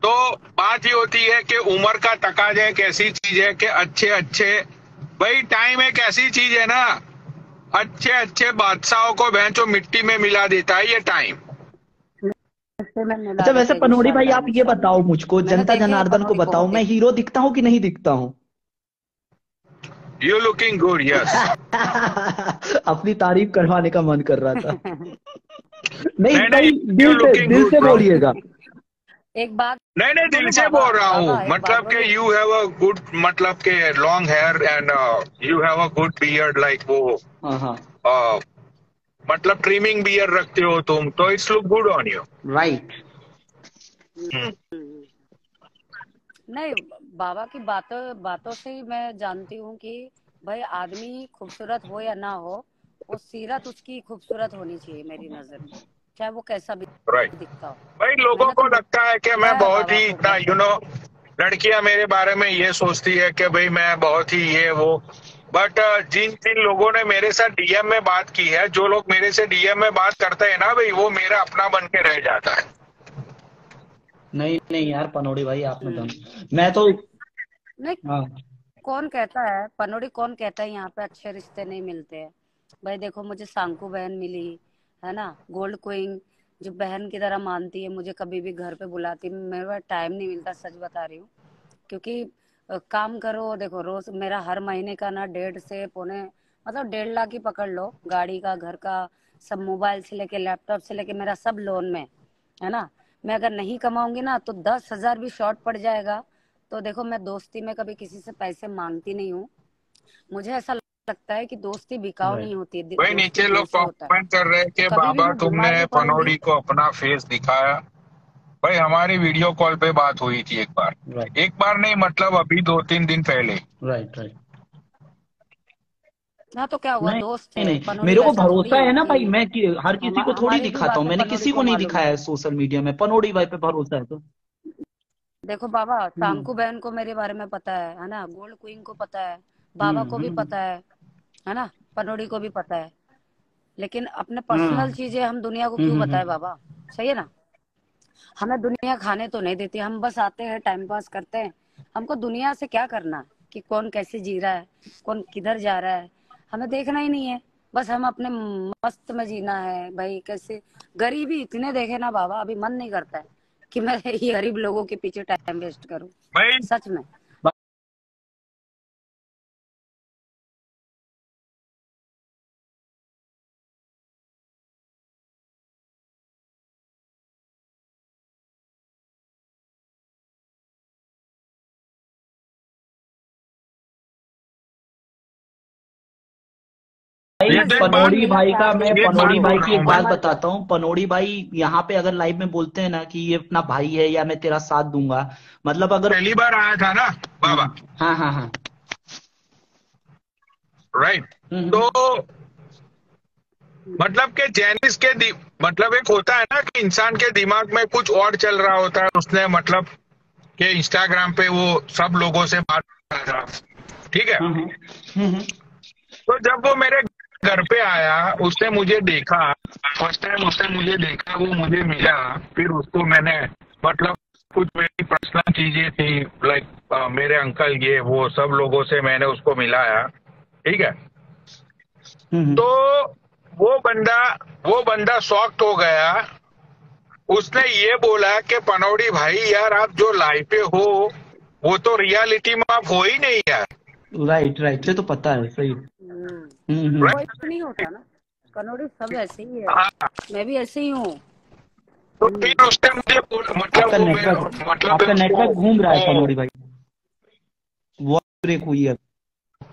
Speaker 2: तो बात ये होती है कि उम्र का तकाजा एक ऐसी चीज है कि अच्छे अच्छे, भाई टाइम एक ऐसी चीज है ना, अच्छे अच्छे बादशाहों को भैंचो मिट्टी में मिला देता है ये टाइम।
Speaker 3: इससे मैं मिला
Speaker 1: अच्छा वैसे
Speaker 3: देते
Speaker 1: पनोड़ी भाई,
Speaker 3: इंशाल्लाह
Speaker 1: आप ये
Speaker 3: इंशाल्लाह।
Speaker 1: बताओ मुझको,
Speaker 3: मैंने
Speaker 1: जनता
Speaker 3: देखे हैं
Speaker 1: जनार्दन को
Speaker 3: पनौड़ी
Speaker 1: बताओ,
Speaker 3: बहुत
Speaker 1: मैं
Speaker 3: देखी।
Speaker 1: हीरो दिखता हूँ कि नहीं दिखता हूँ?
Speaker 2: You looking good, yes.
Speaker 1: अपनी तारीफ करवाने का मन कर रहा था। नहीं
Speaker 2: नहीं नहीं,
Speaker 1: भाई,
Speaker 2: यू लुकिंग
Speaker 1: दिल
Speaker 2: गुड
Speaker 1: से
Speaker 2: ब्रो।
Speaker 1: बोलिएगा।
Speaker 3: एक बात
Speaker 2: नहीं नहीं, दिल
Speaker 3: बोलूं
Speaker 2: से
Speaker 3: बाबा,
Speaker 2: बोल रहा हूँ,
Speaker 3: बाबा एक बात
Speaker 2: मतलब कि
Speaker 3: बोलूं।
Speaker 2: यू हैव अ गुड, मतलब के long hair and you have a good beard, like वो
Speaker 1: हाँ हाँ।
Speaker 2: uh, मतलब ट्रिमिंग बियर रखते हो तुम, तो it's look good on you.
Speaker 1: Right.
Speaker 3: Hmm. नहीं, बाबा की बातों बातों से ही मैं जानती हूँ कि भाई आदमी खूबसूरत हो या ना हो, वो सीरत उसकी खूबसूरत होनी चाहिए मेरी नजर में, चाहे वो कैसा भी
Speaker 2: राइट।
Speaker 3: दिखता हो।
Speaker 2: भाई लोगों
Speaker 3: मैंने
Speaker 2: को
Speaker 3: तो
Speaker 2: लगता है कि मैं
Speaker 3: देखा है
Speaker 2: बहुत
Speaker 3: बाबा
Speaker 2: ही
Speaker 3: को
Speaker 2: इतना,
Speaker 3: बहुत
Speaker 2: यू
Speaker 3: बार।
Speaker 2: नो, लड़कियां मेरे बारे में ये सोचती है कि भाई मैं बहुत ही ये वो, बट जिन जिन लोगों ने मेरे साथ डीएम में बात की है, जो लोग मेरे से डीएम में बात करते हैं ना भाई, वो मेरा अपना बन के रह जाता है।
Speaker 1: नहीं नहीं यार पनोड़ी भाई, आपने दम।
Speaker 3: हम्म।
Speaker 1: मैं तो,
Speaker 3: नहीं,
Speaker 1: हाँ।
Speaker 3: कौन कहता है पनोड़ी, कौन कहता है यहाँ पे अच्छे रिश्ते नहीं मिलते हैं? भाई देखो, मुझे सांकू बहन मिली है ना, गोल्ड क्वीन, जो बहन की तरह मानती है मुझे, कभी भी घर पे बुलाती है। मेरे पास टाइम नहीं मिलता, सच बता रही हूँ। क्योंकि काम करो, देखो रोज मेरा हर महीने का ना 1.5 से 1.5 लाख ही पकड़ लो, गाड़ी का, घर का, सब, मोबाइल से लेके लैपटॉप से लेके मेरा सब लोन में है ना। मैं अगर नहीं कमाऊंगी ना तो 10,000 भी शॉर्ट पड़ जाएगा। तो देखो, मैं दोस्ती में कभी किसी से पैसे मांगती नहीं हूँ। मुझे ऐसा लगता है कि दोस्ती बिकाऊ नहीं
Speaker 1: राइट
Speaker 3: होती है,
Speaker 2: भाई
Speaker 3: दोस्ती
Speaker 2: नीचे
Speaker 3: दिल
Speaker 2: लोग
Speaker 3: से होता है।
Speaker 2: कमेंट कर रहे हैं
Speaker 3: तो
Speaker 2: कि
Speaker 3: कभी भी
Speaker 2: बाबा
Speaker 3: मैं
Speaker 2: तुमने
Speaker 3: बीमार भी पड़ूंगी।
Speaker 2: पनोड़ी को अपना फेस दिखाया। भाई हमारी वीडियो कॉल पे बात हुई थी एक बार,
Speaker 1: राइट
Speaker 2: एक बार नहीं, मतलब अभी 2-3 दिन पहले।
Speaker 1: Right right.
Speaker 3: हाँ तो क्या हुआ,
Speaker 1: नहीं
Speaker 3: दोस्त
Speaker 1: नहीं
Speaker 3: है,
Speaker 1: नहीं,
Speaker 3: पनोड़ी
Speaker 1: मेरे को
Speaker 3: वैसा थोड़ी
Speaker 1: भरोसा
Speaker 3: है
Speaker 1: है ना
Speaker 3: कि
Speaker 1: भाई, मैं हर किसी को थोड़ी
Speaker 3: हमारी भी
Speaker 1: दिखाता हूँ,
Speaker 3: बातें
Speaker 1: मैंने
Speaker 3: पनोड़ी
Speaker 1: किसी को
Speaker 3: को
Speaker 1: नहीं
Speaker 3: मालूम
Speaker 1: दिखाया
Speaker 3: है।
Speaker 1: है सोशल मीडिया में, पनोड़ी भाई पे भरोसा है तो।
Speaker 3: देखो बाबा,
Speaker 1: हम्म
Speaker 3: सांकू बहन को मेरे बारे में पता है ना, गोल्ड क्वीन को पता है, बाबा को भी
Speaker 1: हम्म।
Speaker 3: पता है ना, पनोड़ी को भी पता है। लेकिन अपने पर्सनल
Speaker 1: हाँ।
Speaker 3: चीजें हम दुनिया को क्यों बताए
Speaker 1: हम्म।
Speaker 3: बाबा? सही है ना। हमें दुनिया खाने तो नहीं देती, हम बस आते हैं, टाइम पास करते हैं। हमको दुनिया से क्या करना कि कौन कैसे जी रहा है, कौन किधर जा रहा है, हमें देखना ही नहीं है। बस हम अपने मस्त में जीना है भाई। कैसे गरीबी इतने देखे ना बाबा, अभी मन नहीं करता है कि मैं ये गरीब लोगों के पीछे टाइम वेस्ट करूं,
Speaker 2: भाई
Speaker 3: सच में।
Speaker 1: भाई
Speaker 2: ये
Speaker 3: मैं
Speaker 2: तो एक बात
Speaker 3: जिंदगी
Speaker 1: पनोड़ी
Speaker 3: में ना
Speaker 1: भाई का,
Speaker 3: प्यार
Speaker 1: मैं
Speaker 3: नहीं
Speaker 2: एक
Speaker 3: किया,
Speaker 2: बात
Speaker 1: पनोड़ी भाई
Speaker 2: बोल रहा
Speaker 1: की
Speaker 2: हूँ
Speaker 1: एक
Speaker 2: मैं।
Speaker 1: बात
Speaker 3: समझ लो।
Speaker 1: बताता हूँ। पनोड़ी भाई यहाँ पे अगर लाइव में बोलते हैं ना कि ये अपना भाई है या मैं तेरा साथ दूंगा, मतलब अगर,
Speaker 2: पहली बार आया था ना
Speaker 1: हाँ
Speaker 2: बाबा,
Speaker 1: हाँ हाँ हाँ।
Speaker 2: राइट। तो
Speaker 1: हम्म।
Speaker 2: मतलब के जैनिस के मतलब एक होता है ना कि इंसान के दिमाग में कुछ और चल रहा होता है, उसने मतलब कि इंस्टाग्राम पे वो सब लोगों से बात कर रहा, ठीक है।
Speaker 1: हाँ हाँ। हम्म।
Speaker 2: तो जब वो मेरे घर पे आया, उसने मुझे देखा, फर्स्ट टाइम उसने मुझे देखा, वो मुझे मिला, फिर उसको मैंने मतलब कुछ मेरी पर्सनल चीजें थी, लाइक मेरे अंकल ये वो सब लोगों से मैंने उसको मिलाया, ठीक है। तो वो बंदा शॉक्ड हो गया। उसने ये बोला कि पनौड़ी भाई यार, आप जो लाइव पे हो वो तो रियलिटी में आप हो ही नहीं यार।
Speaker 1: राइट राइट, ये तो पता है, सही।
Speaker 3: वो ऐसे नहीं होता ना, कनौड़ी सब ऐसे ही है।
Speaker 2: हाँ,
Speaker 3: मैं भी ऐसे ही हूँ।
Speaker 2: तो फिर उसने मुझे मतलब
Speaker 1: आपका नेटवर्क घूम रहा है पनौड़ी भाई, वॉइस ब्रेक हुई है।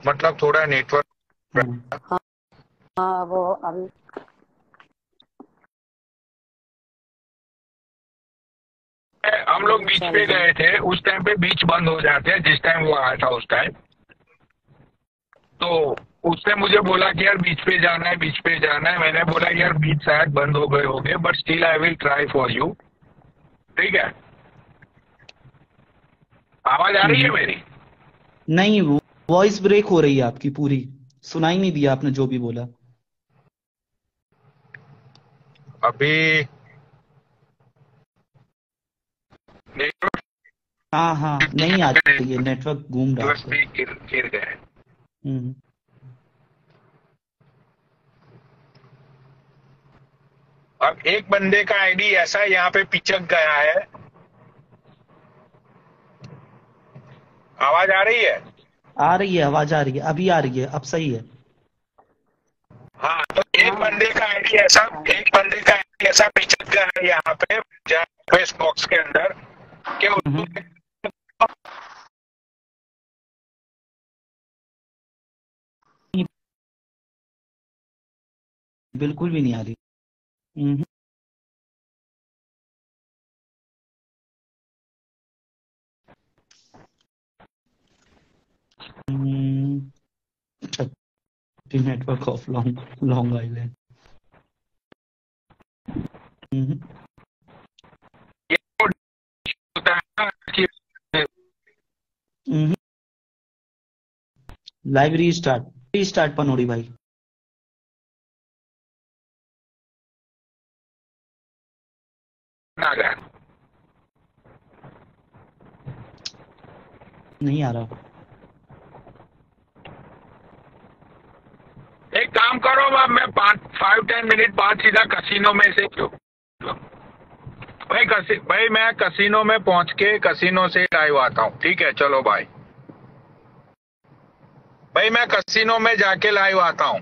Speaker 2: मतलब थोड़ा नेटवर्क।
Speaker 3: हाँ वो अभी
Speaker 2: हम लोग बीच पे गए थे, उस टाइम पे बीच बंद हो जाते हैं, जिस टाइम वो आया था उस टाइम। तो उसने मुझे बोला कि यार बीच पे जाना है, बीच पे जाना है। मैंने बोला यार बीच शायद बंद हो गए होंगे, but still I will try for you, ठीक है। आवाज आ रही है मेरी?
Speaker 1: नहीं, वॉइस ब्रेक हो रही है आपकी पूरी, सुनाई नहीं दिया आपने जो भी बोला
Speaker 2: अभी नेटवर्क
Speaker 1: हाँ, नहीं आ रही है, नेटवर्क घूम रहा है।
Speaker 2: गिर गए। अब एक बंदे का आईडी ऐसा यहाँ पे पिचक गया है। आवाज आ रही है?
Speaker 1: आवाज आ रही है, अभी आ रही है, अब सही है।
Speaker 2: हाँ, तो एक बंदे का आईडी ऐसा पिचक गया है यहाँ पे फेस बॉक्स के अंदर कि
Speaker 1: बिल्कुल भी नहीं आ रही। Network of long island. Live restart पनौड़ी भाई। नहीं आ रहा।
Speaker 2: एक काम करो, अब मैं 5-10 मिनट बाद सीधा कसिनो में से क्यों भाई मैं कसिनो में पहुंच के कसिनो से लाइव आता हूँ, ठीक है। चलो भाई मैं कसिनो में जाके लाइव आता हूँ।